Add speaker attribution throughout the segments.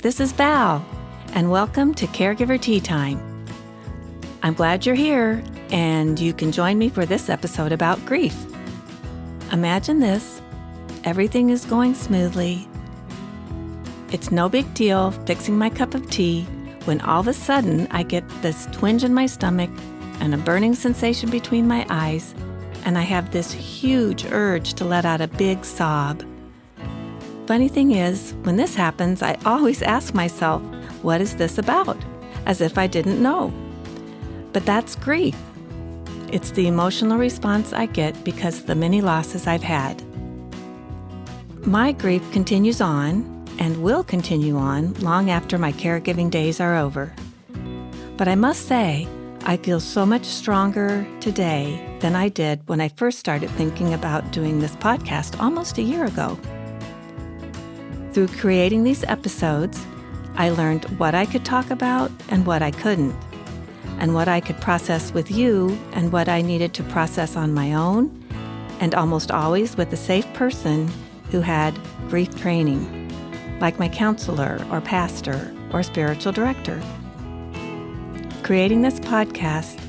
Speaker 1: this is Val, and welcome to Caregiver Tea Time. I'm glad you're here, and you can join me for this episode about grief. Imagine this: everything is going smoothly. It's no big deal fixing my cup of tea when all of a sudden I get this twinge in my stomach and a burning sensation between my eyes, and I have this huge urge to let out a big sob. Funny thing is, when this happens, I always ask myself, what is this about? As if I didn't know. But that's grief. It's the emotional response I get because of the many losses I've had. My grief continues on and will continue on long after my caregiving days are over. But I must say, I feel so much stronger today than I did when I first started thinking about doing this podcast almost a year ago. Through creating these episodes, I learned what I could talk about and what I couldn't, and what I could process with you and what I needed to process on my own, and almost always with a safe person who had grief training, like my counselor or pastor or spiritual director. Creating this podcast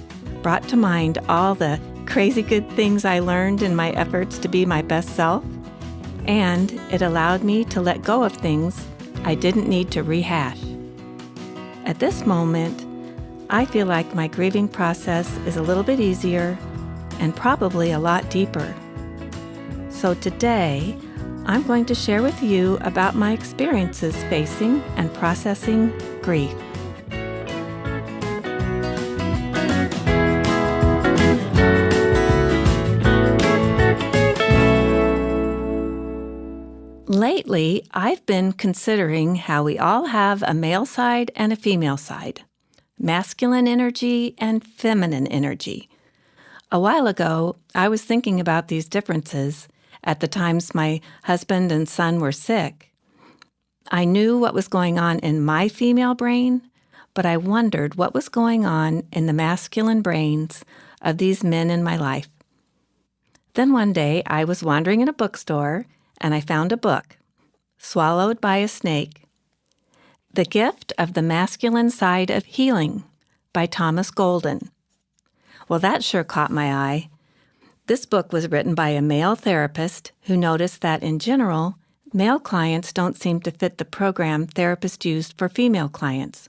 Speaker 1: brought to mind all the crazy good things I learned in my efforts to be my best self, and it allowed me to let go of things I didn't need to rehash. At this moment, I feel like my grieving process is a little bit easier and probably a lot deeper. So today, I'm going to share with you about my experiences facing and processing grief. Lately, I've been considering how we all have a male side and a female side, masculine energy and feminine energy. A while ago, I was thinking about these differences at the times my husband and son were sick. I knew what was going on in my female brain, but I wondered what was going on in the masculine brains of these men in my life. Then one day, I was wandering in a bookstore, and I found a book, Swallowed by a Snake, The Gift of the Masculine Side of Healing by Thomas Golden. Well, that sure caught my eye. This book was written by a male therapist who noticed that, in general, male clients don't seem to fit the program therapists used for female clients.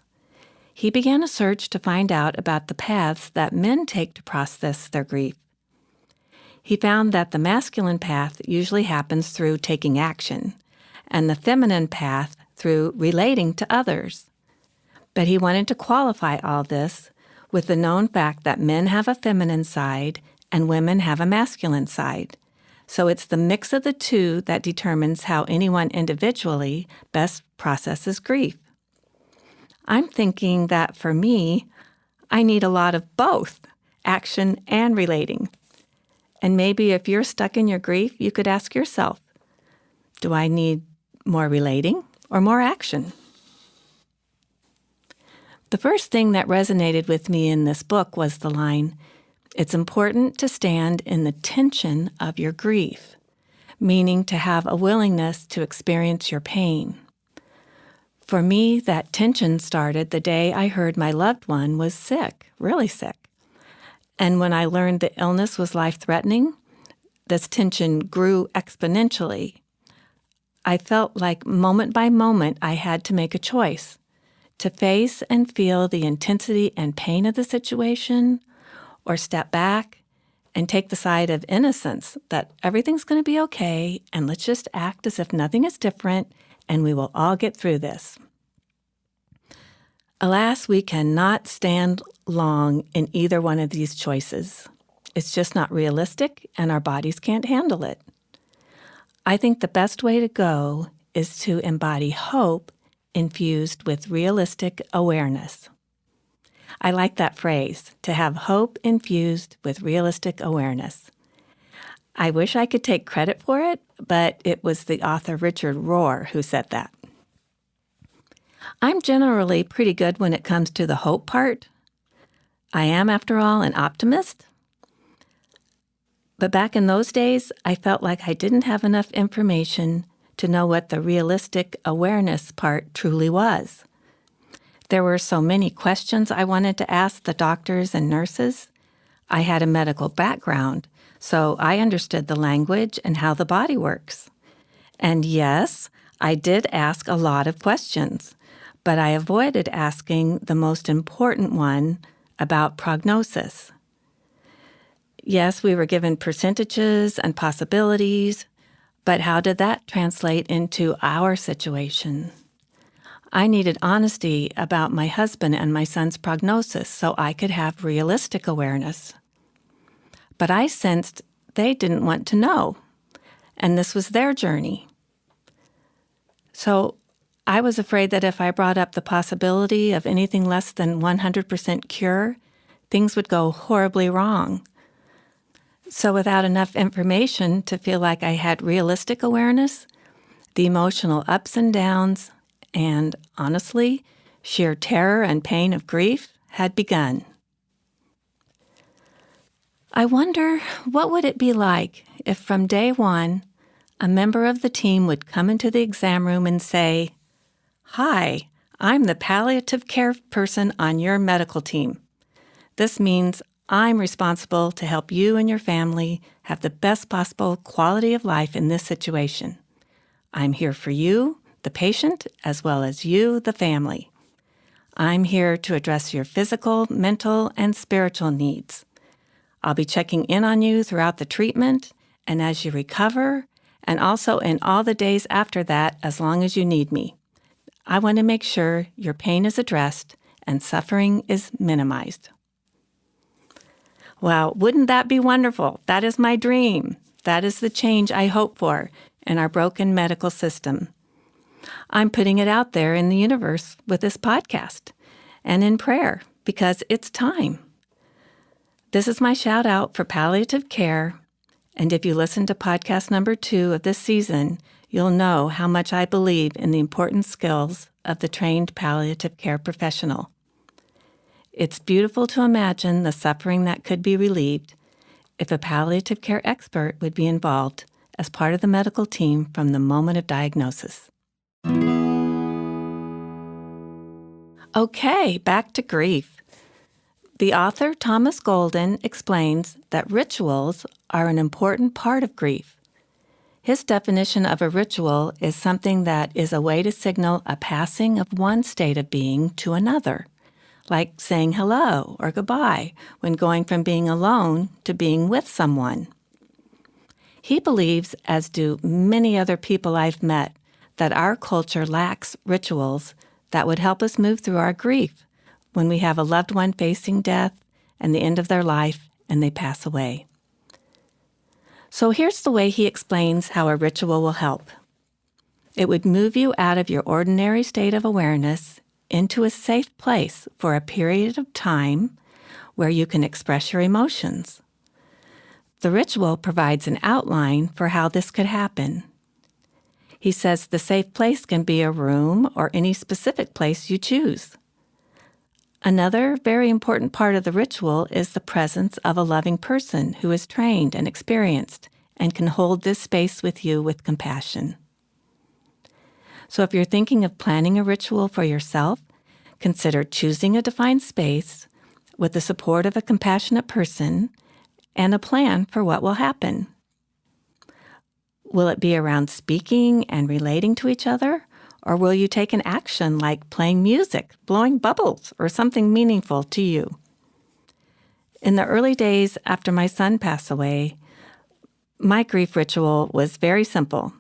Speaker 1: He began a search to find out about the paths that men take to process their grief. He found that the masculine path usually happens through taking action, and the feminine path through relating to others. But he wanted to qualify all this with the known fact that men have a feminine side and women have a masculine side. So it's the mix of the two that determines how anyone individually best processes grief. I'm thinking that for me, I need a lot of both, action and relating. And maybe if you're stuck in your grief, you could ask yourself, do I need more relating or more action? The first thing that resonated with me in this book was the line, "It's important to stand in the tension of your grief," meaning to have a willingness to experience your pain. For me, that tension started the day I heard my loved one was sick, really sick. And when I learned the illness was life-threatening, this tension grew exponentially. I felt like moment by moment I had to make a choice to face and feel the intensity and pain of the situation, or step back and take the side of innocence that everything's going to be okay and let's just act as if nothing is different and we will all get through this. Alas, we cannot stand long in either one of these choices. It's just not realistic, and our bodies can't handle it. I think the best way to go is to embody hope infused with realistic awareness. I like that phrase, to have hope infused with realistic awareness. I wish I could take credit for it, but it was the author Richard Rohr who said that. I'm generally pretty good when it comes to the hope part. I am, after all, an optimist. But back in those days, I felt like I didn't have enough information to know what the realistic awareness part truly was. There were so many questions I wanted to ask the doctors and nurses. I had a medical background, so I understood the language and how the body works. And yes, I did ask a lot of questions, but I avoided asking the most important one about prognosis. Yes, we were given percentages and possibilities, but how did that translate into our situation? I needed honesty about my husband and my son's prognosis so I could have realistic awareness. But I sensed they didn't want to know, and this was their journey. So I was afraid that if I brought up the possibility of anything less than 100% cure, things would go horribly wrong. So without enough information to feel like I had realistic awareness, the emotional ups and downs, and honestly, sheer terror and pain of grief had begun. I wonder what would it be like if from day one, a member of the team would come into the exam room and say, "Hi, I'm the palliative care person on your medical team. This means I'm responsible to help you and your family have the best possible quality of life in this situation. I'm here for you, the patient, as well as you, the family. I'm here to address your physical, mental, and spiritual needs. I'll be checking in on you throughout the treatment and as you recover, and also in all the days after that as long as you need me. I want to make sure your pain is addressed and suffering is minimized." Well, wouldn't that be wonderful? That is my dream. That is the change I hope for in our broken medical system. I'm putting it out there in the universe with this podcast and in prayer because it's time. This is my shout out for palliative care, and if you listen to podcast number 2 of this season, you'll know how much I believe in the important skills of the trained palliative care professional. It's beautiful to imagine the suffering that could be relieved if a palliative care expert would be involved as part of the medical team from the moment of diagnosis. Okay, back to grief. The author Thomas Golden explains that rituals are an important part of grief. His definition of a ritual is something that is a way to signal a passing of one state of being to another, like saying hello or goodbye when going from being alone to being with someone. He believes, as do many other people I've met, that our culture lacks rituals that would help us move through our grief when we have a loved one facing death and the end of their life and they pass away. So here's the way he explains how a ritual will help. It would move you out of your ordinary state of awareness into a safe place for a period of time where you can express your emotions. The ritual provides an outline for how this could happen. He says the safe place can be a room or any specific place you choose. Another very important part of the ritual is the presence of a loving person who is trained and experienced and can hold this space with you with compassion. So if you're thinking of planning a ritual for yourself, consider choosing a defined space with the support of a compassionate person and a plan for what will happen. Will it be around speaking and relating to each other, or will you take an action like playing music, blowing bubbles, or something meaningful to you? In the early days after my son passed away, my grief ritual was very simple.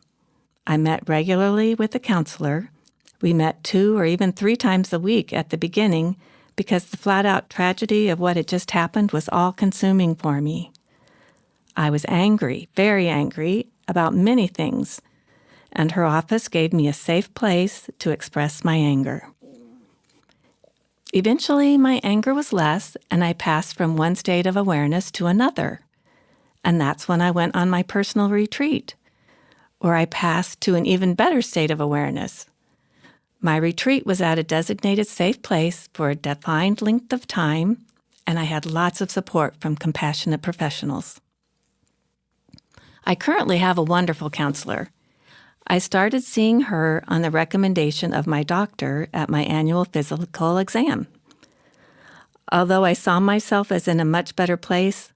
Speaker 1: I met regularly with a counselor. We met 2 or even 3 times a week at the beginning because the flat-out tragedy of what had just happened was all-consuming for me. I was angry, very angry, about many things, and her office gave me a safe place to express my anger. Eventually, my anger was less, and I passed from one state of awareness to another. And that's when I went on my personal retreat, where I passed to an even better state of awareness. My retreat was at a designated safe place for a defined length of time, and I had lots of support from compassionate professionals. I currently have a wonderful counselor. I started seeing her on the recommendation of my doctor at my annual physical exam. Although I saw myself as in a much better place,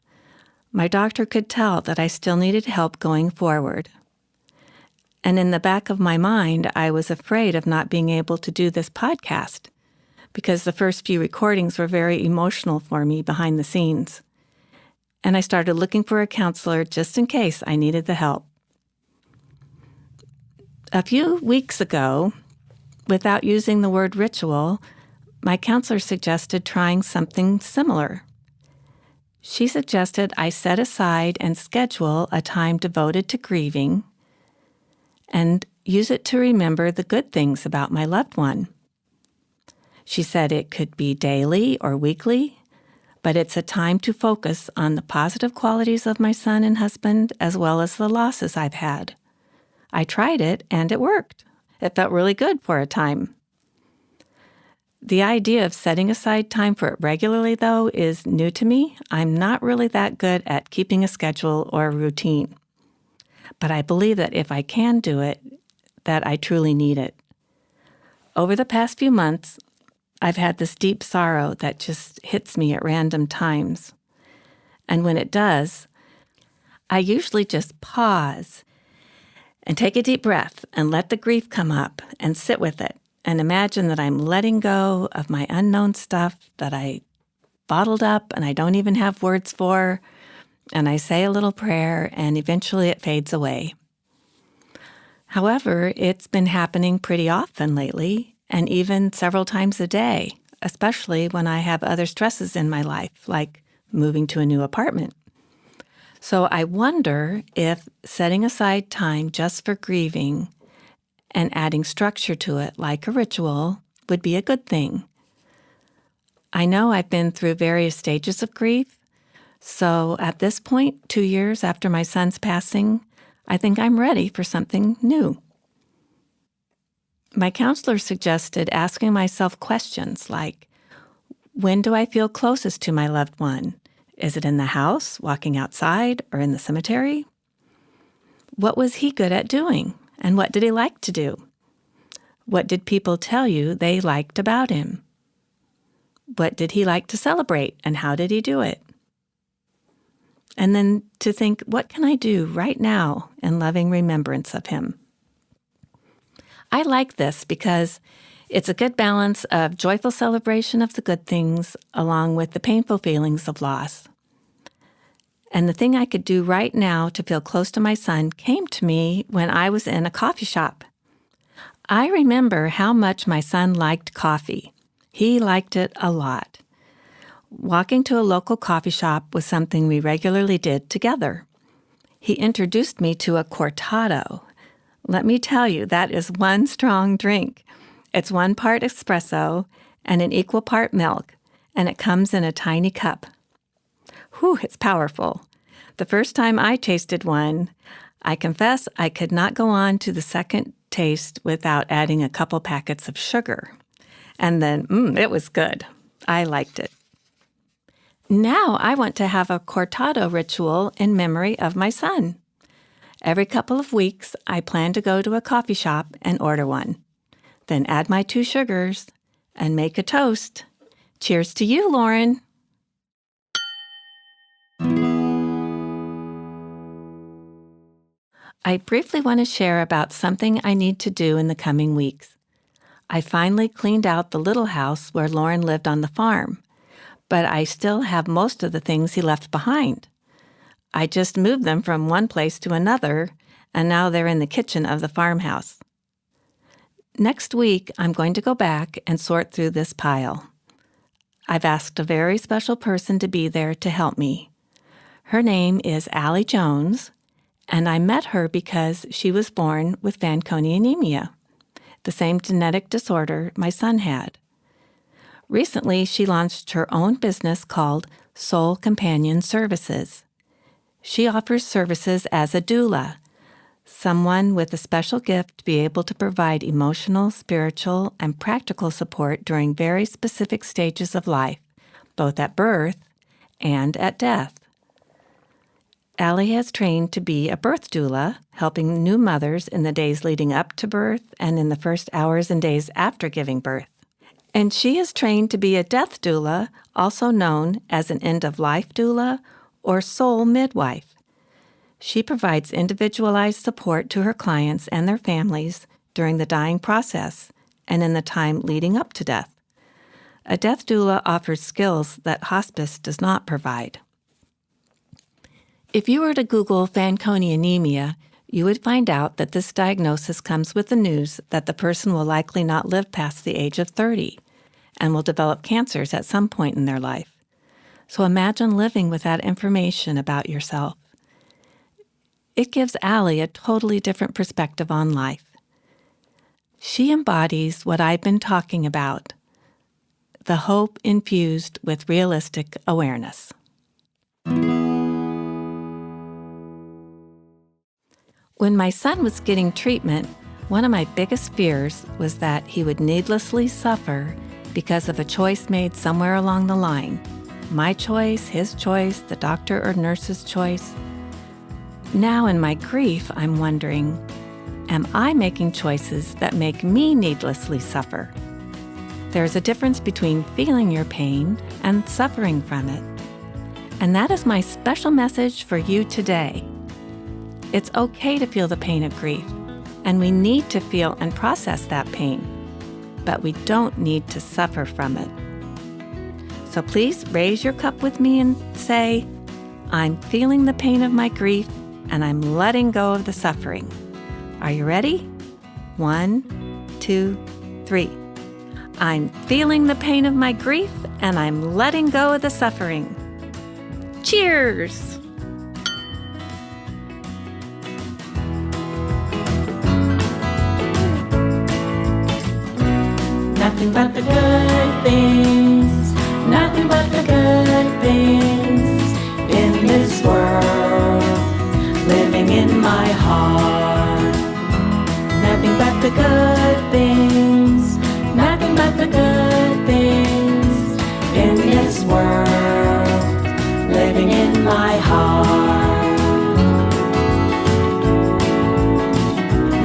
Speaker 1: my doctor could tell that I still needed help going forward. And in the back of my mind, I was afraid of not being able to do this podcast because the first few recordings were very emotional for me behind the scenes. And I started looking for a counselor just in case I needed the help. A few weeks ago, without using the word ritual, my counselor suggested trying something similar. She suggested I set aside and schedule a time devoted to grieving and use it to remember the good things about my loved one. She said it could be daily or weekly, but it's a time to focus on the positive qualities of my son and husband as well as the losses I've had. I tried it and it worked. It felt really good for a time. The idea of setting aside time for it regularly, though, is new to me. I'm not really that good at keeping a schedule or a routine. But I believe that if I can do it, that I truly need it. Over the past few months, I've had this deep sorrow that just hits me at random times. And when it does, I usually just pause and take a deep breath and let the grief come up and sit with it and imagine that I'm letting go of my unknown stuff that I bottled up and I don't even have words for, and I say a little prayer and eventually it fades away. However, it's been happening pretty often lately, and even several times a day, especially when I have other stresses in my life, like moving to a new apartment. So I wonder if setting aside time just for grieving and adding structure to it, like a ritual, would be a good thing. I know I've been through various stages of grief, so at this point, 2 years after my son's passing, I think I'm ready for something new. My counselor suggested asking myself questions like, when do I feel closest to my loved one? Is it in the house, walking outside, or in the cemetery? What was he good at doing, and what did he like to do? What did people tell you they liked about him? What did he like to celebrate, and how did he do it? And then to think, what can I do right now in loving remembrance of him? I like this because it's a good balance of joyful celebration of the good things along with the painful feelings of loss. And the thing I could do right now to feel close to my son came to me when I was in a coffee shop. I remember how much my son liked coffee. He liked it a lot. Walking to a local coffee shop was something we regularly did together. He introduced me to a cortado. Let me tell you, that is one strong drink. It's 1 part espresso and an equal part milk, and it comes in a tiny cup. Whew, it's powerful. The first time I tasted one, I confess I could not go on to the second taste without adding a couple packets of sugar. And then, it was good. I liked it. Now I want to have a cortado ritual in memory of my son. Every couple of weeks, I plan to go to a coffee shop and order one. Then add my 2 sugars and make a toast. Cheers to you, Lauren. I briefly want to share about something I need to do in the coming weeks. I finally cleaned out the little house where Lauren lived on the farm, but I still have most of the things he left behind. I just moved them from one place to another, and now they're in the kitchen of the farmhouse. Next week, I'm going to go back and sort through this pile. I've asked a very special person to be there to help me. Her name is Allie Jones, and I met her because she was born with Fanconi Anemia, the same genetic disorder my son had. Recently, she launched her own business called Soul Companion Services. She offers services as a doula, someone with a special gift to be able to provide emotional, spiritual, and practical support during very specific stages of life, both at birth and at death. Allie has trained to be a birth doula, helping new mothers in the days leading up to birth and in the first hours and days after giving birth. And she is trained to be a death doula, also known as an end-of-life doula or soul midwife. She provides individualized support to her clients and their families during the dying process and in the time leading up to death. A death doula offers skills that hospice does not provide. If you were to Google Fanconi Anemia, you would find out that this diagnosis comes with the news that the person will likely not live past the age of 30 and will develop cancers at some point in their life. So imagine living with that information about yourself. It gives Allie a totally different perspective on life. She embodies what I've been talking about, the hope infused with realistic awareness. When my son was getting treatment, one of my biggest fears was that he would needlessly suffer because of a choice made somewhere along the line. My choice, his choice, the doctor or nurse's choice. Now in my grief, I'm wondering, am I making choices that make me needlessly suffer? There's a difference between feeling your pain and suffering from it. And that is my special message for you today. It's okay to feel the pain of grief, and we need to feel and process that pain, but we don't need to suffer from it. So please raise your cup with me and say, I'm feeling the pain of my grief, and I'm letting go of the suffering. Are you ready? 1, 2, 3. I'm feeling the pain of my grief, and I'm letting go of the suffering. Cheers! Nothing but the good things, nothing but the good things in this world, living in my heart. Nothing but the good things, nothing but the good things in this world, living in my heart.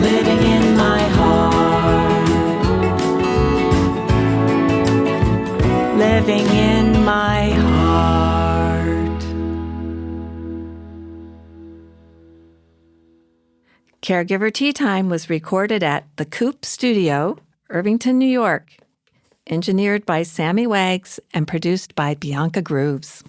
Speaker 1: Living in my heart. Living in my heart. Caregiver Tea Time was recorded at the Coop Studio, Irvington, New York. Engineered by Sammy Wags and produced by Bianca Grooves.